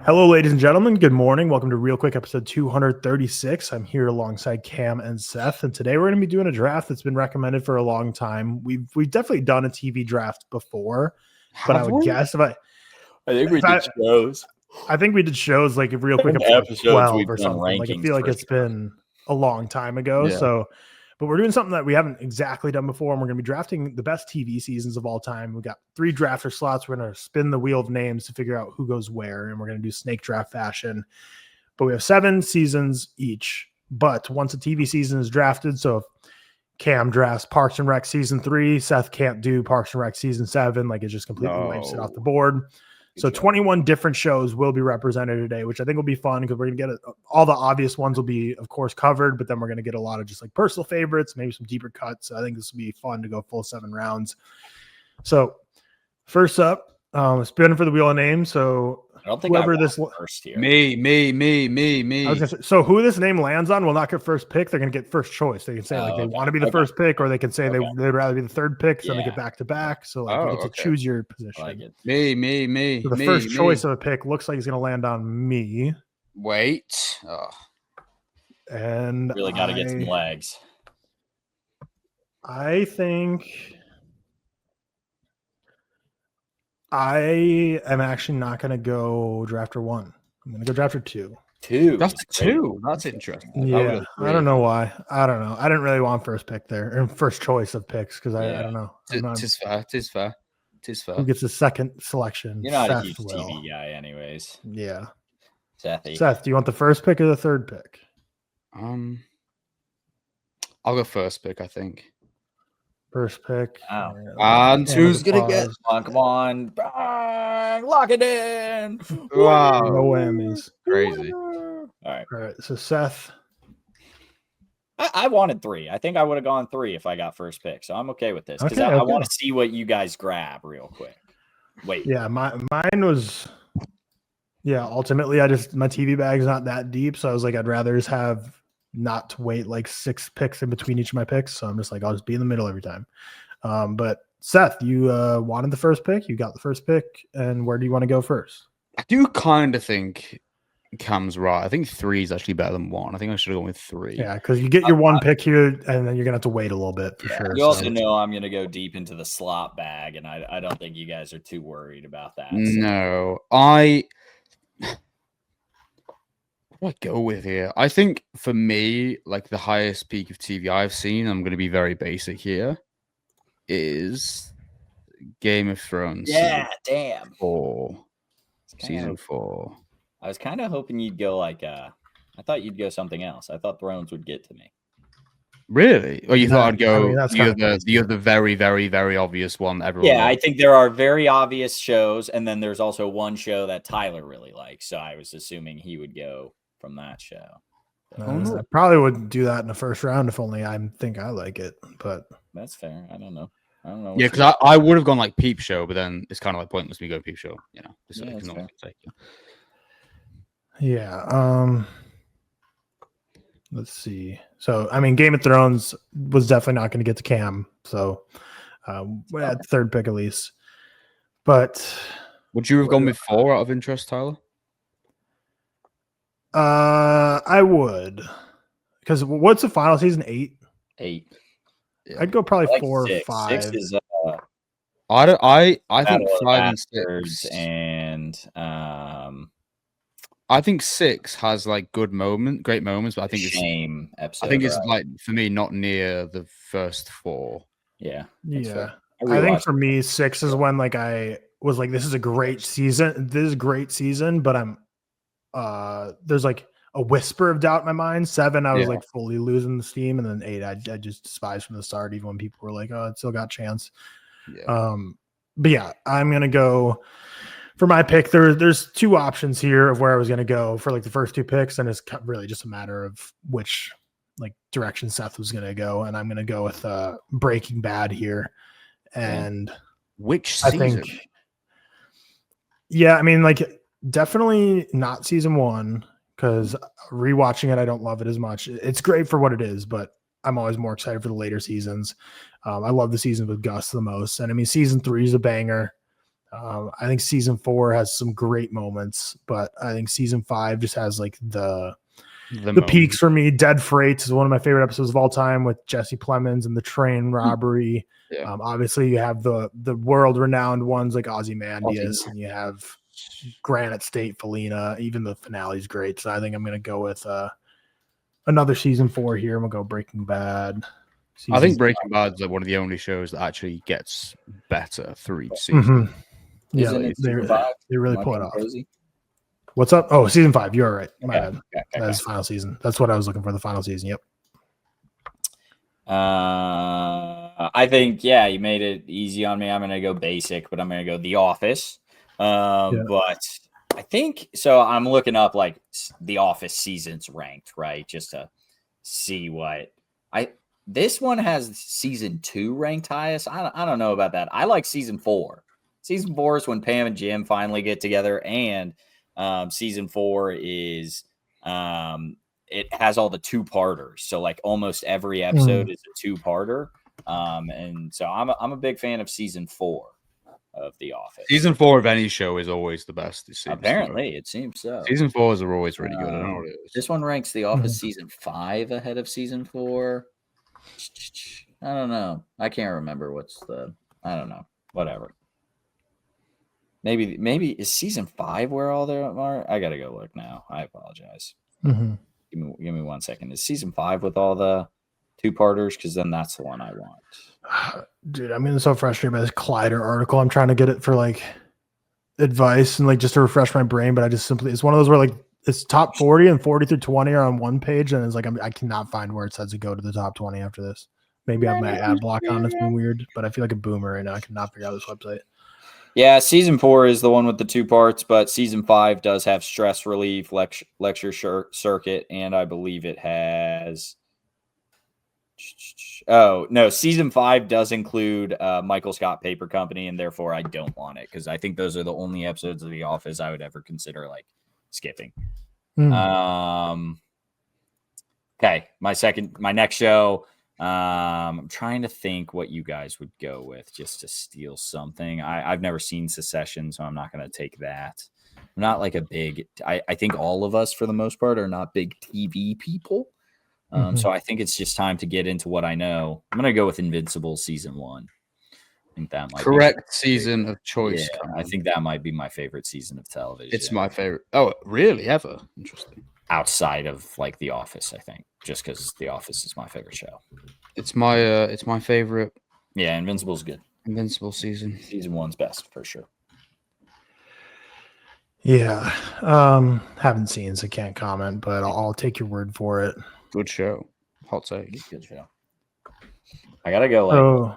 Hello, ladies and gentlemen. Good morning. Welcome to ReelQuick episode 236. I'm here alongside Cam and Seth, and today we're going to be doing a draft that's been recommended for a long time. We've definitely done a TV draft before, but I would guess I think we did shows. I think we did shows like ReelQuick episode 12 or something. Like I feel like it's been a long time ago. Yeah. But we're doing something that we haven't exactly done before, and we're going to be drafting the best TV seasons of all time. We've got 3 drafter slots. We're going to spin the wheel of names to figure out who goes where, and we're going to do snake draft fashion. But we have 7 seasons each. But once a TV season is drafted, so if Cam drafts Parks and Rec season 3, Seth can't do Parks and Rec season 7. Like it just completely wipes it off the board. So 21 different shows will be represented today, which I think will be fun because we're going to get all the obvious ones will be, of course, covered, but then we're going to get a lot of just like personal favorites, maybe some deeper cuts. So I think this will be fun to go full 7 rounds. So first up, spinning for the wheel of names. So I don't think whoever this first here. Me. I was gonna say, so who this name lands on will not get first pick. They're going to get first choice. They can say they want to be the first pick, or they can say they'd rather be the third pick. So they get back to back. So like you get to choose your position. I like it. Me. So the first choice of a pick looks like it's going to land on me. Wait. And really got to get some legs. I think I am actually not going to go drafter 1. I'm going to go drafter 2. That's 2. That's interesting. Yeah, I don't know why. I don't know. I didn't really want first pick there, or first choice of picks, because I don't know. Tis fair. Who gets the second selection? You're not a huge TV guy, anyways. Yeah. Seth, do you want the first pick or the third pick? I'll go first pick, I think. First pick. And who's gonna get? Come on, bang, lock it in. Wow, no whammies. Crazy. All right. So Seth, I wanted 3. I think I would have gone 3 if I got first pick. So I'm okay with this because I want to see what you guys grab real quick. Wait. Yeah, mine was. Yeah, ultimately, my TV bag's not that deep, so I was like, I'd rather just have. Not to wait like 6 picks in between each of my picks. So I'm just like, I'll just be in the middle every time. But Seth, you wanted the first pick. You got the first pick. And where do you want to go first? I do kind of think Cam's right. I think 3 is actually better than 1. I think I should have gone with 3. Yeah, because you get your 1 pick here, and then you're going to have to wait a little bit for sure. You also know I'm going to go deep into the slot bag, and I don't think you guys are too worried about that. No, What do I go with here? I think for me, like the highest peak of TV I've seen, I'm going to be very basic here, is Game of Thrones. Yeah, damn. Season 4. I was kind of hoping you'd go like, I thought you'd go something else. I thought Thrones would get to me. Really? Or you thought I'd go the other very, very, very obvious one that everyone likes. I think there are very obvious shows, and then there's also one show that Tyler really likes. So I was assuming he would go from that show. I probably would do that in the first round if only I think I like it, but that's fair. I don't know. Yeah, because I would have gone like Peep Show, but then it's kind of like pointless me going Peep Show, you know. Let's see. So I mean, Game of Thrones was definitely not going to get to Cam, so we had third pick at least. But would you have gone with 4 out of interest, Tyler? I would, because what's the final season? 8. Yeah. I'd go probably like 4 6. or 5. 6 is I think 5 and 6 and I think 6 has like great moments, but I think episode. I think it's like for me not near the first 4. Yeah. I think for me 6 is when like I was like, this is a great season. This is a great season, but I'm there's like a whisper of doubt in my mind. 7, I was like fully losing the steam, and then 8, I just despised from the start, even when people were like, "Oh, it still got a chance." Yeah. But yeah, I'm gonna go for my pick. There's 2 options here of where I was gonna go for like the first 2 picks, and it's really just a matter of which like direction Seth was gonna go, and I'm gonna go with Breaking Bad here. And which season? I think, I mean, like. Definitely not season 1, because rewatching it, I don't love it as much. It's great for what it is, but I'm always more excited for the later seasons. I love the season with Gus the most. And I mean, season 3 is a banger. I think season 4 has some great moments, but I think season 5 just has like the peaks for me. Dead Freight is one of my favorite episodes of all time with Jesse Plemons and the train robbery. Yeah. Obviously, you have the world-renowned ones like Ozymandias, and you have Granite State, Felina. Even the finale is great. So I think I'm going to go with another season 4 here. I'm going to go Breaking Bad. I think Breaking Bad is like one of the only shows that actually gets better through each season. Yeah, they really pull it off. Crazy? What's up? Oh, season 5. You're right. My bad. That's final season. That's what I was looking for. The final season. Yep. I think you made it easy on me. I'm gonna go basic, but I'm gonna go The Office. But I think so. I'm looking up like The Office seasons ranked, right? Just to see what this one has season 2 ranked highest. I don't know about that. I like season 4. Season 4 is when Pam and Jim finally get together, and season 4 is it has all the 2-parters. So like almost every episode is a 2-parter. And so I'm a big fan of season 4 of The Office. Season 4 of any show is always the best. Apparently, it seems so. Season 4s are always really good. I don't know what it is. This one ranks The Office season 5 ahead of season 4. I don't know. I can't remember I don't know. Whatever. Maybe is season 5 where all there are? I gotta go look now. I apologize. Give me 1 second. Is season 5 with all the 2-parters? Because then that's the one I want. Dude, I'm getting so frustrated by this Collider article. I'm trying to get it for like advice and like just to refresh my brain, but it's one of those where like it's top 40 and 40 through 20 are on one page, and it's like I cannot find where it says to go to the top 20 after this. Maybe I have my ad block on. It's been weird, but I feel like a boomer right now. I cannot figure out this website. Yeah, season 4 is the one with the 2 parts, but season 5 does have stress relief, lecture circuit, and I believe it has. Oh no, season 5 does include Michael Scott Paper Company, and therefore I don't want it because I think those are the only episodes of The Office I would ever consider like skipping. Okay, my next show. I'm trying to think what you guys would go with just to steal something. I've never seen Succession, so I'm not going to take that. I'm not like a big. I think all of us, for the most part, are not big TV people. So I think it's just time to get into what I know. I'm going to go with Invincible season 1. I think that might correct season of choice. Yeah, I think that might be my favorite season of television. It's my favorite. Oh, really? Ever? Interesting. Outside of like The Office, I think, just because The Office is my favorite show. It's my favorite. Yeah, Invincible's good. Invincible season 1's best for sure. Yeah, haven't seen, so can't comment, but I'll take your word for it. Good show. Hot take. Good show. I gotta go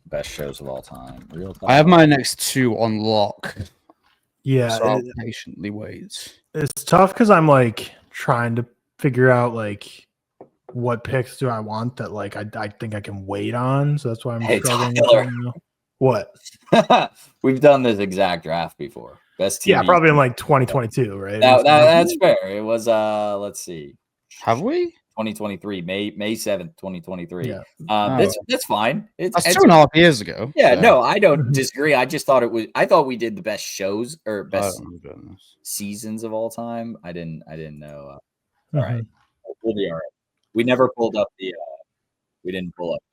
best shows of all time. ReelTok. I have my next 2 on lock. Yeah, so I'll patiently wait. It's tough because I'm like trying to figure out like what picks do I want that like I think I can wait on. So that's why I'm struggling. What? We've done this exact draft before. Best TV. Yeah, probably in like 2022, right? That's fair. It was let's see. Have we? 2023, May 7th, 2023. Yeah. That's fine. It's 2.5 years ago. Yeah, so. No, I don't disagree. I just thought I thought we did the best shows or best seasons of all time. I didn't know. All right. We'll be all right. We never pulled up we didn't pull up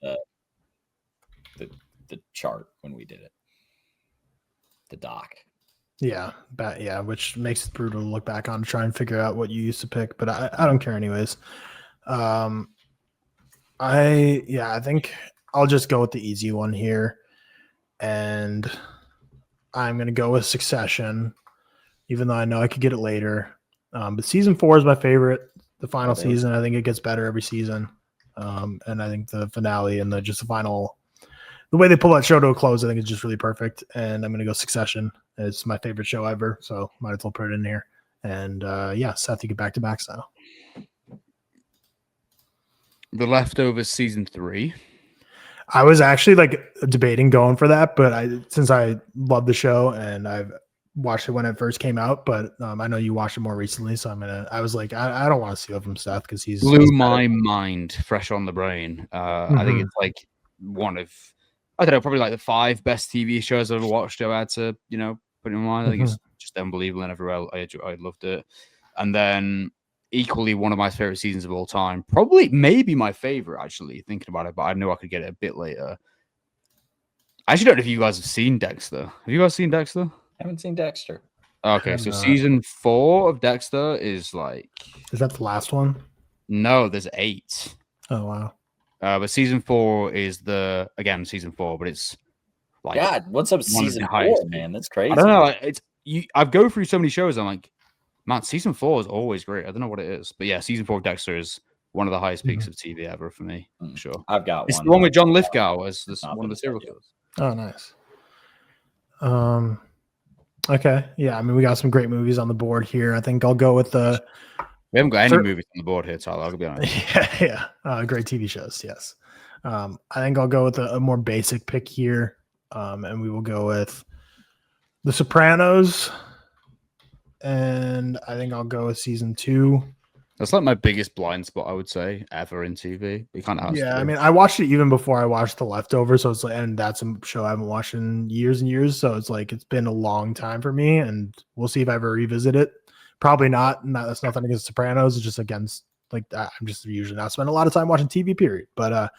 the chart when we did it. The doc. Yeah, which makes it brutal to look back on to try and figure out what you used to pick, but I don't care anyways. I think I'll just go with the easy one here, and I'm gonna go with Succession, even though I know I could get it later. But season 4 is my favorite. The final season, I think it gets better every season, and I think the finale and the way they pull that show to a close, I think is just really perfect. And I'm gonna go Succession. It's my favorite show ever, so might as well put it in here. And Seth, you get back to back style. The Leftovers season 3. I was actually like debating going for that, but since I love the show and I've watched it when it first came out, but I know you watched it more recently, so I was like, I don't want to steal from Seth because he's blew my mind fresh on the brain. I think it's like one of I don't know, probably like the 5 best TV shows I've ever watched. I had to, put in mind. I think it's just unbelievable and everywhere. I loved it. And then equally one of my favorite seasons of all time, probably maybe my favorite actually, thinking about it, but I knew I could get it a bit later. I actually don't know if you guys have seen Dexter. Have you guys seen Dexter? I haven't seen Dexter. Okay, so season 4 of Dexter is like... Is that the last one? No, there's 8. Oh, wow. But season 4 is season 4, but it's like... God, what's up season 4, man? That's crazy. I don't know. I go through so many shows, I'm like, man, season 4 is always great. I don't know what it is. But yeah, season 4 of Dexter is one of the highest peaks of TV ever for me, for sure. I've got it's one. It's the one with John Lithgow as one of the serial killers. Oh, nice. Okay. Yeah, I mean, we got some great movies on the board here. I think I'll go with the... We haven't got any movies on the board here, Tyler. I'll be honest. Yeah. Great TV shows, yes. I think I'll go with a more basic pick here, and we will go with The Sopranos, and I think I'll go with season 2. That's like my biggest blind spot, I would say, ever in TV. It kind of has I mean, I watched it even before I watched The Leftovers, so it's like, and that's a show I haven't watched in years and years, so it's like it's been a long time for me, and we'll see if I ever revisit it. Probably not. That's nothing against Sopranos. It's just against I'm just usually not spending a lot of time watching TV. Period. But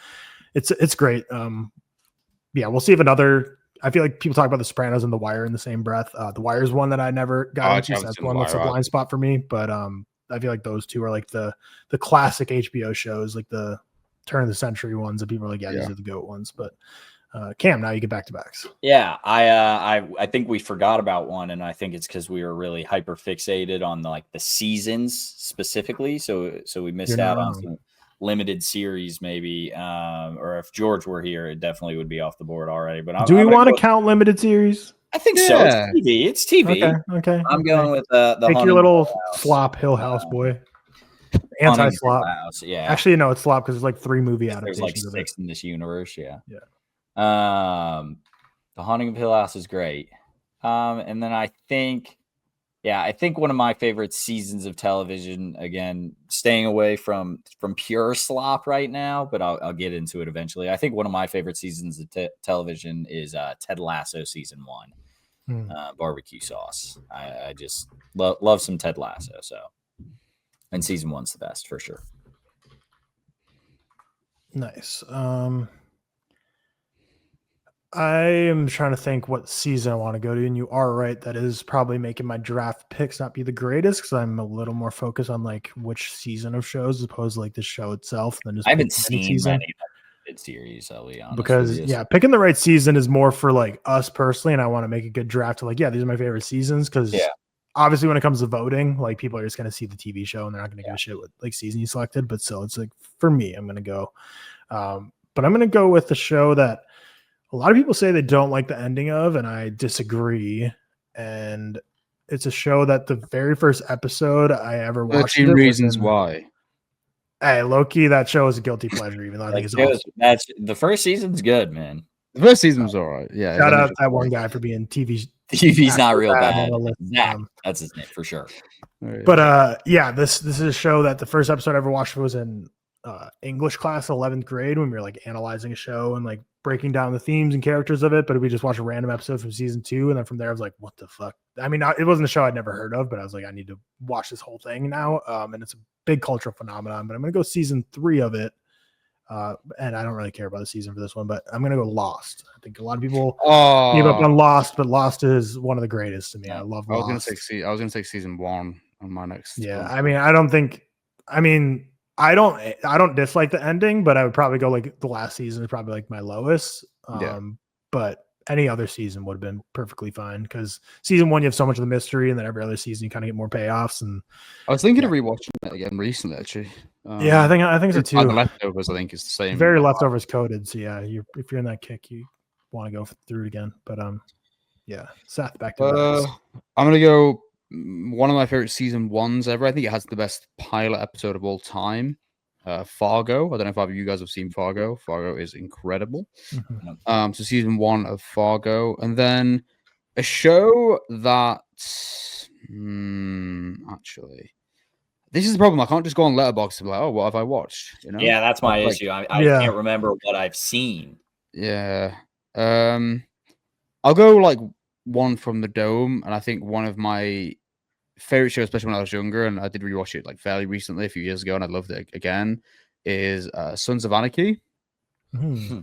it's great. We'll see if another. I feel like people talk about The Sopranos and The Wire in the same breath. The Wire is one that I never got into. That's one that's a blind spot for me. But I feel like those two are like the classic HBO shows, like the turn of the century ones that people are like, these are the GOAT ones. But Cam, now you get back to backs. Yeah, I think we forgot about one, and I think it's because we were really hyper fixated on the seasons specifically. So we missed out on some limited series, maybe. Or if George were here, it definitely would be off the board already. But do we want to count limited series? I think so. It's TV. Okay. I'm going with the take your little slop Hill House boy. Anti-slop. Yeah. Actually, no, it's slop because there's like 3 movie adaptations. There's like 6 in this universe. Yeah. Yeah. The Haunting of Hill House is great. And then I think one of my favorite seasons of television, again, staying away from pure slop right now, but I'll get into it eventually. I think one of my favorite seasons of television is Ted Lasso season 1, barbecue sauce. I just love some Ted Lasso. So, and season 1's the best for sure. Nice. I am trying to think what season I want to go to, and you are right. That is probably making my draft picks not be the greatest because I'm a little more focused on like which season of shows as opposed to like the show itself. Than just I haven't seen many series, I'll be honest. Because picking the right season is more for like us personally, and I want to make a good draft of like, these are my favorite seasons because obviously when it comes to voting, like people are just going to see the TV show and they're not going to give a shit what like season you selected. But still, it's like for me, I'm going to go, but I'm going to go with the show that a lot of people say they don't like the ending of, and I disagree. And it's a show that the very first episode I ever watched. 13 Reasons Why. Hey, low-key, that show is a guilty pleasure, even though I think it's awesome. That's the first season's good, man. The first season was all right. Yeah. Shout out that one guy for being TV's not real bad. That's his name for sure. But this is a show that the first episode I ever watched was in English class, 11th grade, when we were like analyzing a show and like breaking down the themes and characters of it. But we just watched a random episode from season 2, and then from there I was like, what the fuck? I mean, it wasn't a show I'd never heard of, but I was like, I need to watch this whole thing now. And it's a big cultural phenomenon. But I'm gonna go season 3 of it. And I don't really care about the season for this one, but I'm gonna go Lost. I think a lot of people give up on Lost, but Lost is one of the greatest to me. I love Lost. I was gonna take season 1 on my next. Yeah, one. I don't dislike the ending, but I would probably go like the last season is probably like my lowest. But any other season would have been perfectly fine because season 1 you have so much of the mystery, and then every other season you kind of get more payoffs. And I was thinking of rewatching it again recently, actually. I think so too. The Leftovers, I think, is the same. Very Leftovers coded. So yeah, if you're in that kick, you want to go through it again. But Seth, back to I'm gonna go. One of my favorite season 1s ever. I think it has the best pilot episode of all time. Fargo. I don't know if either of you guys have seen Fargo. Fargo is incredible. Mm-hmm. So season 1 of Fargo, and then a show that actually, this is the problem. I can't just go on Letterboxd and be like, oh, what have I watched? You know? Yeah, that's my issue. I can't remember what I've seen. Yeah. I'll go like one from the Dome, and I think one of my favorite shows, especially when I was younger, and I did rewatch it like fairly recently, a few years ago, and I loved it again, is Sons of Anarchy. Mm-hmm.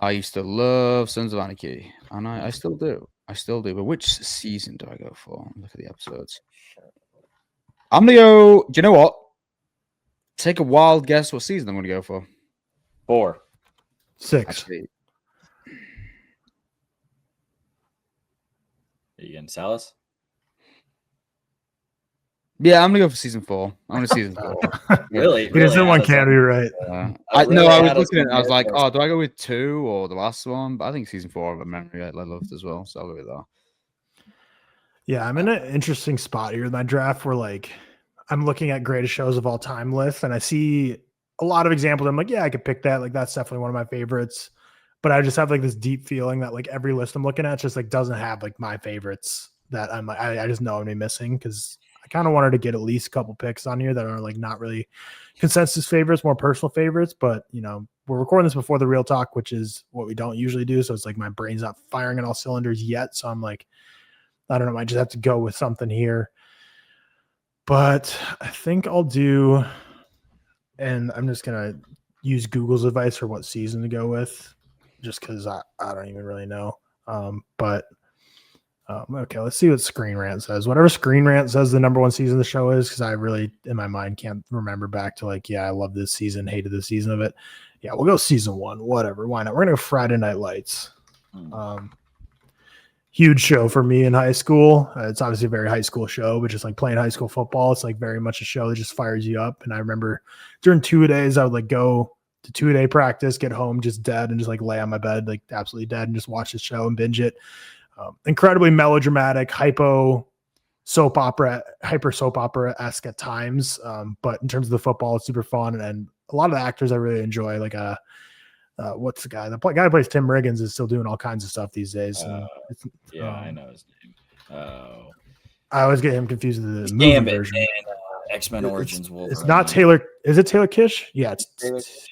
I used to love Sons of Anarchy, and I still do. But which season do I go for? Look at the episodes. I'm gonna go. Do you know what? Take a wild guess what season I'm gonna go for. 4. 6. Actually, are you gonna sell us? Yeah, I'm gonna go for season 4. I'm gonna season 4. Really? He doesn't want Canada to be right. I was looking at it. I was like, oh, do I go with 2 or the last one? But I think season 4 of a memory I loved as well. So I'll go with that. Yeah, I'm in an interesting spot here in my draft where like I'm looking at greatest shows of all time lists, and I see a lot of examples. I'm like, yeah, I could pick that. Like that's definitely one of my favorites. But I just have like this deep feeling that like every list I'm looking at just like doesn't have like my favorites that I'm like, I just know I'm gonna be missing because I kind of wanted to get at least a couple picks on here that are like not really consensus favorites, more personal favorites. But you know, we're recording this before the Real Talk, which is what we don't usually do. So it's like my brain's not firing on all cylinders yet. So I'm like, I don't know, I just have to go with something here. But I think I'll do, and I'm just gonna use Google's advice for what season to go with, just because I don't even really know. Okay, let's see what Screen Rant says. Whatever Screen Rant says the number 1 season of the show is, because I really, in my mind, can't remember back to like, yeah, I love this season, hated this season of it. Yeah, we'll go season 1, whatever. Why not? We're gonna go Friday Night Lights. Huge show for me in high school. It's obviously a very high school show, but just like playing high school football, it's like very much a show that just fires you up. And I remember during 2-a-days, I would like go to 2-a-day practice, get home just dead, and just like lay on my bed, like absolutely dead, and just watch the show and binge it. Incredibly melodramatic, hyper soap opera-esque at times. But in terms of the football, it's super fun. And a lot of the actors I really enjoy, like what's the guy? The guy who plays Tim Riggins is still doing all kinds of stuff these days. I know his name. I always get him confused with the movie version. And, X-Men Origins Wolverine. It's not Taylor. Is it Taylor Kitsch? Yeah, it's Taylor Kitsch.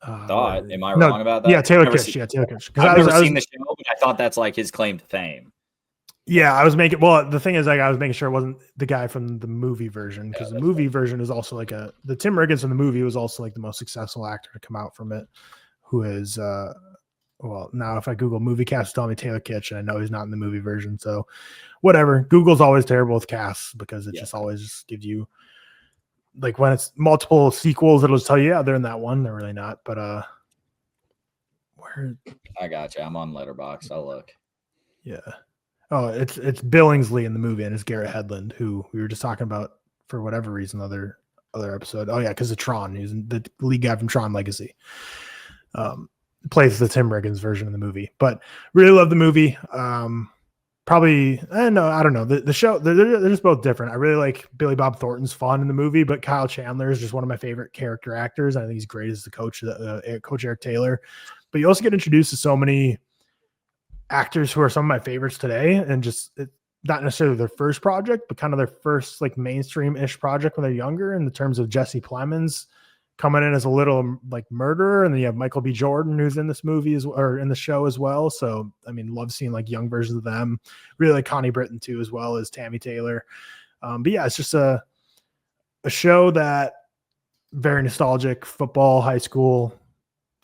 Am I wrong about that? Yeah, Taylor Kitsch. Yeah, Taylor Kitsch. I've never seen the show, but I thought that's like his claim to fame. Yeah, the thing is, like, I was making sure it wasn't the guy from the movie version, because the movie version is also like the Tim Riggins from the movie was also like the most successful actor to come out from it, who is well, now if I Google movie cast, tell me Taylor Kitsch, and I know he's not in the movie version. So whatever. Google's always terrible with casts because it just always just gives you, like, when it's multiple sequels, it'll just tell you, yeah, they're in that one. They're really not. But where I got you. I'm on Letterboxd. I'll look. Yeah. Oh, it's Billingsley in the movie, and it's Garrett Hedlund, who we were just talking about for whatever reason, other episode. Oh yeah, because of Tron. He's the lead guy from Tron Legacy. Plays the Tim Riggins version of the movie, but really love the movie. Probably, no, I don't know. The show, they're just both different. I really like Billy Bob Thornton's fun in the movie, but Kyle Chandler is just one of my favorite character actors. I think he's great as the coach, Coach Eric Taylor. But you also get introduced to so many actors who are some of my favorites today, and just not necessarily their first project, but kind of their first like mainstream-ish project when they're younger. In the terms of Jesse Plemons coming in as a little like murderer, and then you have Michael B. Jordan, who's in this movie or in the show as well. So I mean, love seeing like young versions of them. Really like Connie Britton too, as well as Tammy Taylor. But yeah, it's just a show that very nostalgic, football, high school,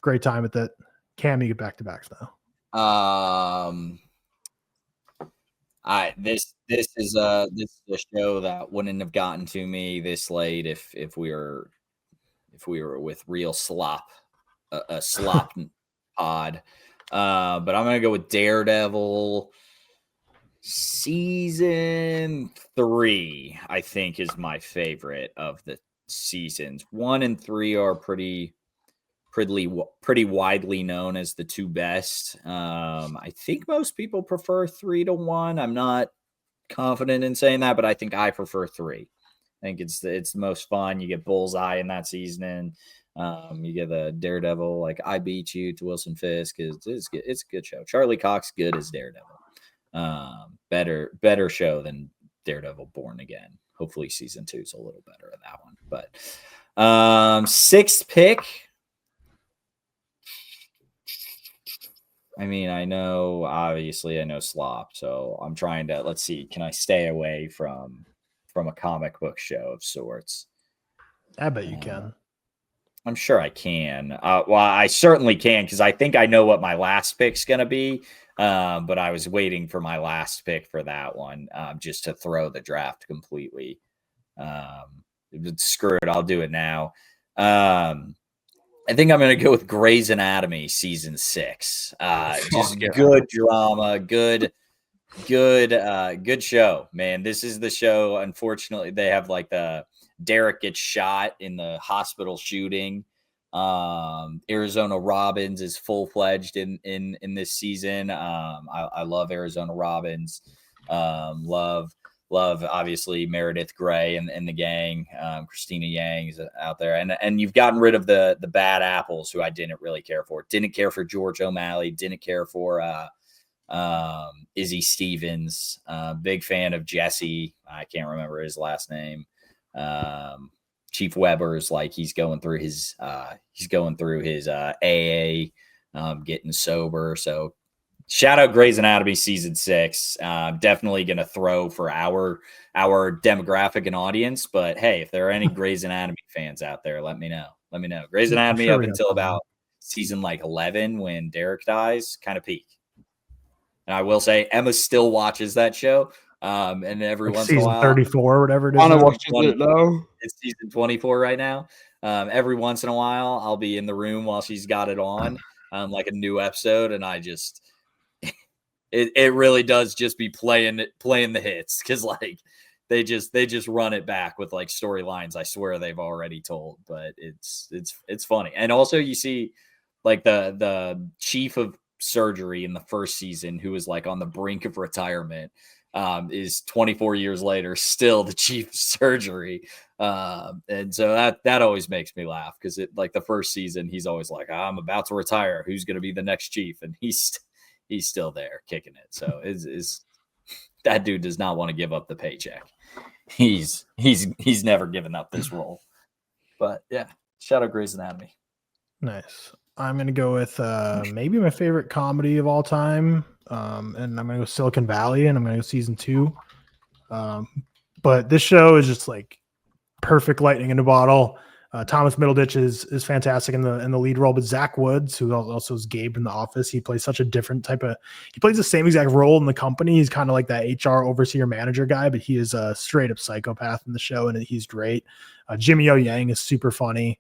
great time with it. Cam, you get back to backs now. This is a show that wouldn't have gotten to me this late if we were with real slop, a slop pod. But I'm gonna go with Daredevil season 3. I think is my favorite of the seasons. 1 and 3 are pretty widely known as the 2 best. I think most people prefer 3 to 1. I'm not confident in saying that, but I think I prefer 3. I think it's the most fun. You get Bullseye in that season. You get the Daredevil, like I Beat You to Wilson Fisk. It's a good show. Charlie Cox, good as Daredevil. Better show than Daredevil Born Again. Hopefully season 2 is a little better at that one. But 6th pick. I mean, I know slop, so I'm trying to, let's see, can I stay away from a comic book show of sorts? I bet you can. I'm sure I can. Well, I certainly can, because I think I know what my last pick's going to be. But I was waiting for my last pick for that one, just to throw the draft completely. Screw it. I'll do it now. I think I'm going to go with Grey's Anatomy season 6. Just good drama, good show, man. This is the show. Unfortunately, they have like the Derek gets shot in the hospital shooting. Arizona Robbins is full-fledged in this season. I love Arizona Robbins. Love obviously Meredith Grey and the gang. Christina Yang is out there, and you've gotten rid of the bad apples who I didn't really care for. Didn't care for George O'Malley. Didn't care for Izzy Stevens. Big fan of Jesse. I can't remember his last name. Chief Weber's like he's going through his AA, getting sober. So shout out Grey's Anatomy season 6. Definitely going to throw for our demographic and audience. But hey, if there are any Grey's Anatomy fans out there, let me know. Grey's Anatomy up until about season like 11 when Derek dies, kind of peak. And I will say Emma still watches that show. And every once in a while, 34 or whatever it is. I watch it now. It's season 24 right now. Every once in a while, I'll be in the room while she's got it on, like a new episode, and I just, it really does just be playing the hits, because like they just run it back with like storylines I swear they've already told, but it's funny. And also you see like the chief of surgery in the first season who was like on the brink of retirement. Is 24 years later still the chief of surgery. And so that always makes me laugh, because it like the first season he's always like, I'm about to retire, who's going to be the next chief? And he's still there kicking it. So is that dude does not want to give up the paycheck. He's never given up this role. But yeah, shout out Grey's Anatomy. Nice. I'm going to go with maybe my favorite comedy of all time. And I'm going to go Silicon Valley, and I'm going to go season 2. But this show is just like perfect lightning in a bottle. Thomas Middleditch is fantastic in the lead role, but Zach Woods, who also is Gabe in The Office, he plays such a different he plays the same exact role in the company. He's kind of like that HR overseer manager guy, but he is a straight up psychopath in the show, and he's great. Jimmy O Yang is super funny.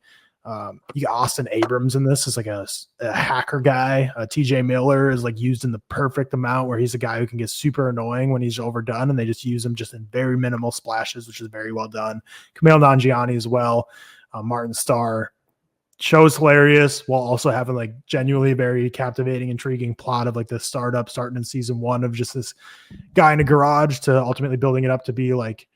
You got Austin Abrams in this as like a hacker guy. TJ Miller is like used in the perfect amount, where he's a guy who can get super annoying when he's overdone, and they just use him just in very minimal splashes, which is very well done. Kumail Nanjiani as well. Martin Starr. Show's hilarious while also having like genuinely very captivating, intriguing plot of like the startup starting in season 1 of just this guy in a garage to ultimately building it up to be like,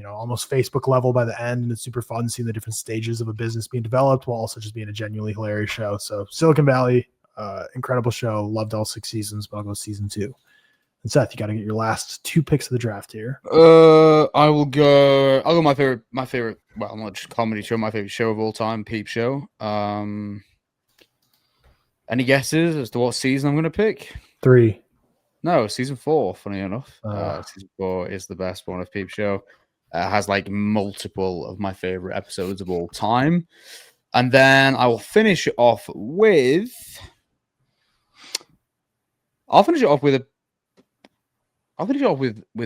almost Facebook level by the end. And it's super fun seeing the different stages of a business being developed while also just being a genuinely hilarious show. So Silicon Valley, incredible show. Loved all 6 seasons, but I'll go season 2. And Seth, you got to get your last 2 picks of the draft here. I'll go my favorite, well, not just comedy show, my favorite show of all time, Peep Show. Any guesses as to what season I'm going to pick? 3. No, season 4, funny enough. Season 4 is the best one of Peep Show. Has like multiple of my favorite episodes of all time. And then I will finish it off with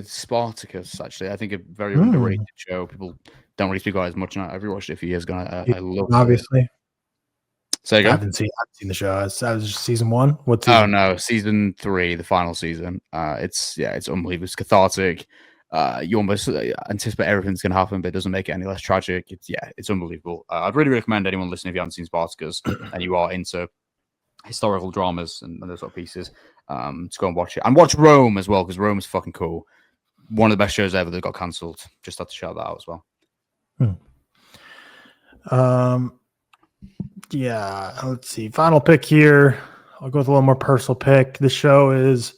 Spartacus, actually. I think a very underrated show. People don't really speak about it as much. I've rewatched it a few years ago. I love it. Obviously. Say again? I haven't seen the show. I was just season 1. What season? Oh no, season 3, the final season. It's unbelievable. It's cathartic. You almost anticipate everything's going to happen, but it doesn't make it any less tragic. It's unbelievable. I'd really recommend anyone listening, if you haven't seen Spartacus and you are into historical dramas and those sort of pieces, to go and watch it. And watch Rome as well, because Rome is fucking cool. One of the best shows ever that got cancelled. Just had to shout that out as well. Yeah, let's see. Final pick here. I'll go with a little more personal pick. The show is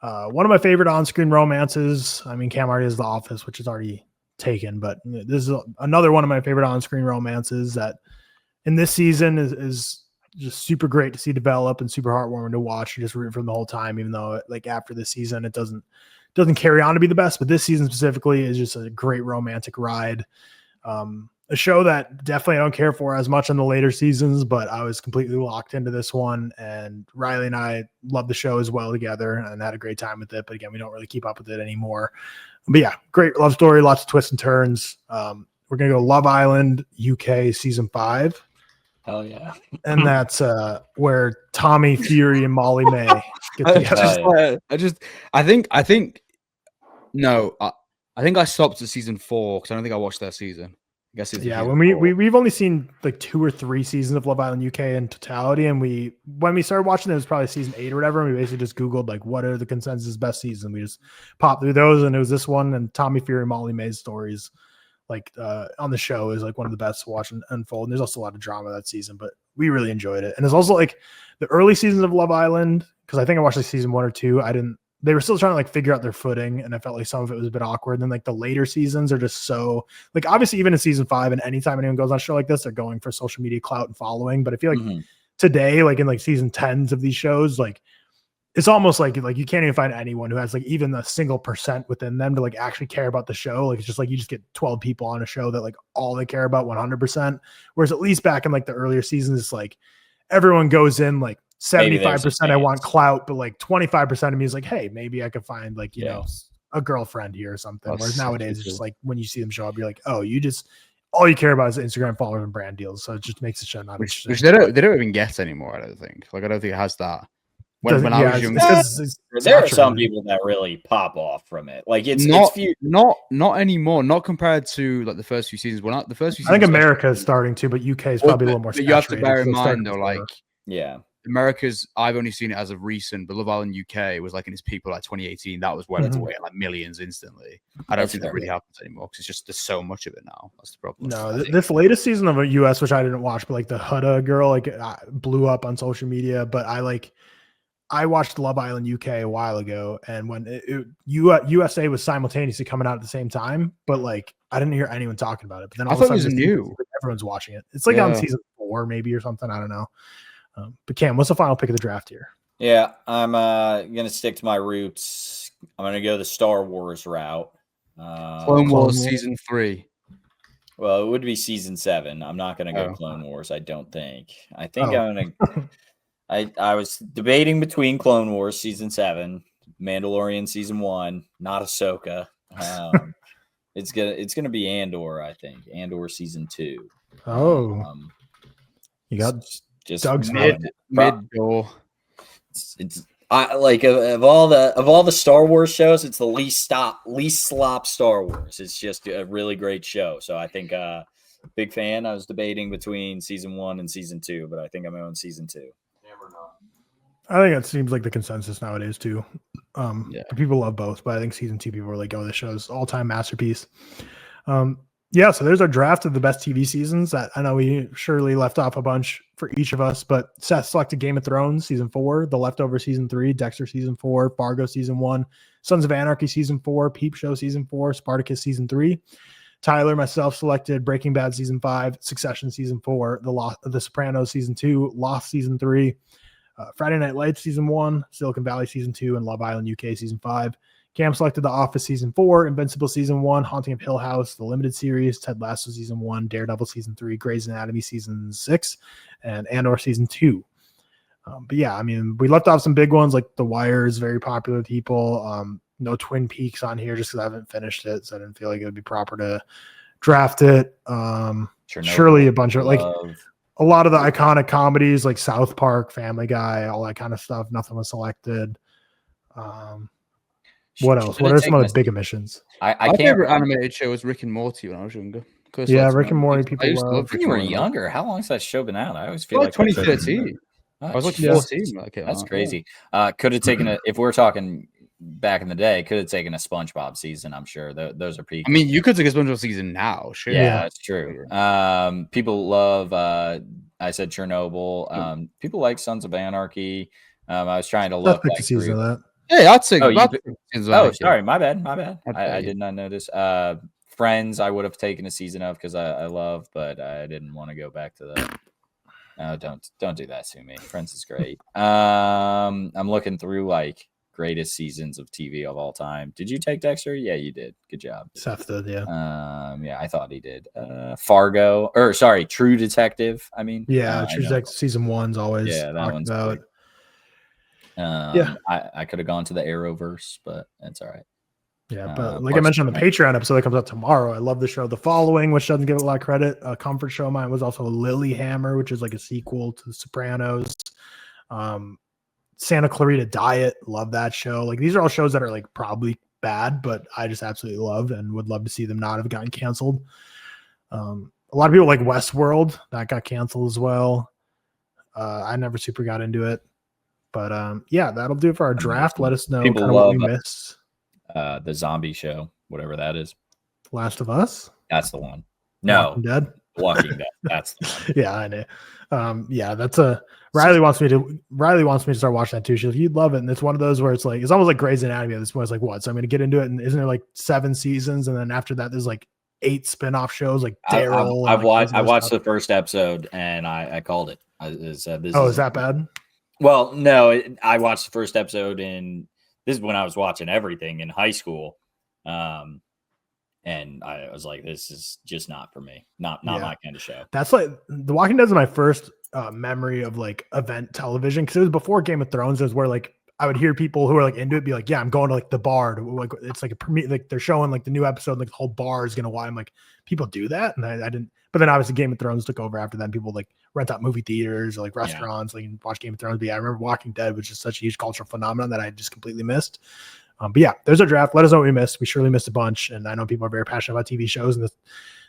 one of my favorite on-screen romances. I mean, Cam already has The Office, which is already taken, but this is another one of my favorite on-screen romances that in this season is just super great to see develop and super heartwarming to watch and just root for them the whole time, even though like after this season, it doesn't carry on to be the best, but this season specifically is just a great romantic ride. A show that definitely I don't care for as much in the later seasons, but I was completely locked into this one, and Riley and I loved the show as well together and had a great time with it. But again, we don't really keep up with it anymore. But yeah, great love story, lots of twists and turns. We're going to go Love Island UK season 5. Hell yeah. And that's where Tommy, Fury, and Molly May get together. I think I stopped at season 4 because I don't think I watched that season. I guess when we've only seen like 2 or 3 seasons of Love Island UK in totality, and when we started watching it was probably season 8 or whatever, and we basically just Googled like what are the consensus best season. We just popped through those, and it was this one, and Tommy, Fury, and Molly May's stories like on the show is like one of the best to watch and unfold. And there's also a lot of drama that season, but we really enjoyed it. And it's also like the early seasons of Love Island, because I think I watched like season 1 or 2. They were still trying to like figure out their footing, and I felt like some of it was a bit awkward. And then like the later seasons are just so like, obviously even in season 5 and anytime anyone goes on a show like this, they're going for social media clout and following. But I feel like today, like in like season 10s of these shows, like it's almost like you can't even find anyone who has like even a single % within them to like actually care about the show. Like it's just like you just get 12 people on a show that like all they care about 100%. Whereas at least back in like the earlier seasons, it's like everyone goes in like 75% I want clout, but like 25% of me is like, hey, maybe I could find like, you know, a girlfriend here or something. Whereas nowadays it's just like when you see them show up, you're like, oh, all you care about is Instagram followers and brand deals. So it just makes the show not interesting. Which they don't even get anymore, I don't think. Like I don't think it has that. When I was younger, there are some people that really pop off from it. Like it's not anymore. Not compared to like the first few seasons. I think America is starting to, but UK is probably a little more. But you have to bear in mind though, like America's. I've only seen it as of recent, but Love Island UK was like in its people like 2018. That was well away like millions instantly. I don't think that really happens anymore because it's just there's so much of it now. That's the problem. No, this latest season of US, which I didn't watch, but like the Huda girl like blew up on social media. But I watched Love Island UK a while ago, and when USA was simultaneously coming out at the same time, but like I didn't hear anyone talking about it. But then I thought it was new. Everyone's watching it. It's like on season 4 maybe or something. I don't know. But Cam, what's the final pick of the draft here? Yeah, I'm gonna stick to my roots. I'm gonna go the Star Wars route. Clone Wars season 3. Well, it would be season 7. I'm not gonna go Clone Wars. I don't think. I think I'm gonna. I was debating between Clone Wars season 7, Mandalorian season 1, not Ahsoka. It's gonna be Andor. I think Andor season 2. You got just Doug's mid door. It's I like of all the Star Wars shows, it's the least slop Star Wars. It's just a really great show. So I think big fan. I was debating between season 1 and season 2, but I think I'm going season 2. I think it seems like the consensus nowadays too. People love both, but I think season 2 people are like, oh, this show's all-time masterpiece. So there's our draft of the best TV seasons. That I know we surely left off a bunch for each of us, but Seth selected Game of Thrones season 4, The Leftovers season 3, Dexter season 4, Fargo season 1, Sons of Anarchy season 4, Peep Show season 4, Spartacus season 3. Tyler, myself, selected Breaking Bad season 5, Succession season 4, The Sopranos season 2, Lost season 3, Friday Night Lights season 1, Silicon Valley season 2, and Love Island UK season 5. Cam selected The Office season 4, Invincible season 1, Haunting of Hill House, the limited series, Ted Lasso season 1, Daredevil season 3, Grey's Anatomy season 6, and Andor season 2. But yeah, I mean, we left off some big ones like The Wire is very popular with people. No Twin Peaks on here just because I haven't finished it, so I didn't feel like it would be proper to draft it. Surely a bunch of like a lot of the iconic comedies like South Park, Family Guy, all that kind of stuff. Nothing was selected. What else? What are some of the big omissions? My favorite animated show was Rick and Morty when I was younger. Rick and Morty people love. When you were younger, how long has that show been out? I always feel like 2013. I was like 14. That's crazy. Could have taken if we're talking back in the day, could have taken a SpongeBob season. I'm sure those are peak. I mean, you could take a SpongeBob season now. Sure. Yeah, that's true. People love. I said Chernobyl. People like Sons of Anarchy. I was trying to look. Like season of that. Hey, I'd say. Sorry, my bad. I did not notice. Friends, I would have taken a season of because I love, but I didn't want to go back to that. No, don't do that to me. Friends is great. I'm looking through like greatest seasons of TV of all time. Did you take Dexter? Yeah, you did. Good job. Seth did, yeah. Yeah, I thought he did. Fargo, or sorry, True Detective. I mean, yeah, True Detective season 1's always that one's about. I could have gone to the Arrowverse, but that's all right. Yeah, but like I mentioned on the Patreon episode that comes out tomorrow, I love the show The Following, which doesn't give it a lot of credit. A comfort show of mine was also Lilyhammer, which is like a sequel to The Sopranos. Santa Clarita Diet, love that show. Like these are all shows that are like probably bad, but I just absolutely love and would love to see them not have gotten canceled. A lot of people like Westworld, that got canceled as well. I never super got into it, but yeah, that'll do it for our draft. Let us know kind of what we missed. The zombie show, whatever that is. Last of Us? That's the one. No. Walking Dead? Walking Dead. That's the one. Yeah, I know. Yeah, that's a Riley wants me to start watching that too. She's like, you'd love it. And it's one of those where it's like, it's almost like Grey's Anatomy at this point. It's like, what? So I'm going to get into it. And isn't there like 7 seasons? And then after that, there's like 8 spinoff shows like Daryl. I watched the first episode and I called it. Is that bad? Well, no, I watched the first episode this is when I was watching everything in high school. And I was like, this is just not for me. Not my kind of show. That's like The Walking Dead is my first memory of like event television. Cause it was before Game of Thrones. It was where like I would hear people who are like into it be like, yeah, I'm going to like the bar. Like it's like a premiere, like they're showing like the new episode, like the whole bar is going to watch. I'm like, people do that. And I didn't, but then obviously Game of Thrones took over after that. People like rent out movie theaters or like restaurants, like watch Game of Thrones. But yeah, I remember Walking Dead was just such a huge cultural phenomenon that I just completely missed. But yeah, there's our draft. Let us know what we missed. We surely missed a bunch. And I know people are very passionate about TV shows. And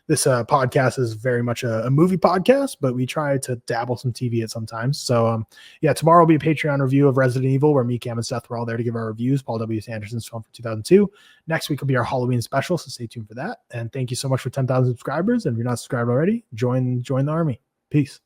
this podcast is very much a movie podcast, but we try to dabble some TV at sometimes. So yeah, tomorrow will be a Patreon review of Resident Evil where me, Cam, and Seth were all there to give our reviews. Paul W. Anderson's film from 2002. Next week will be our Halloween special. So stay tuned for that. And thank you so much for 10,000 subscribers. And if you're not subscribed already, join the army. Peace.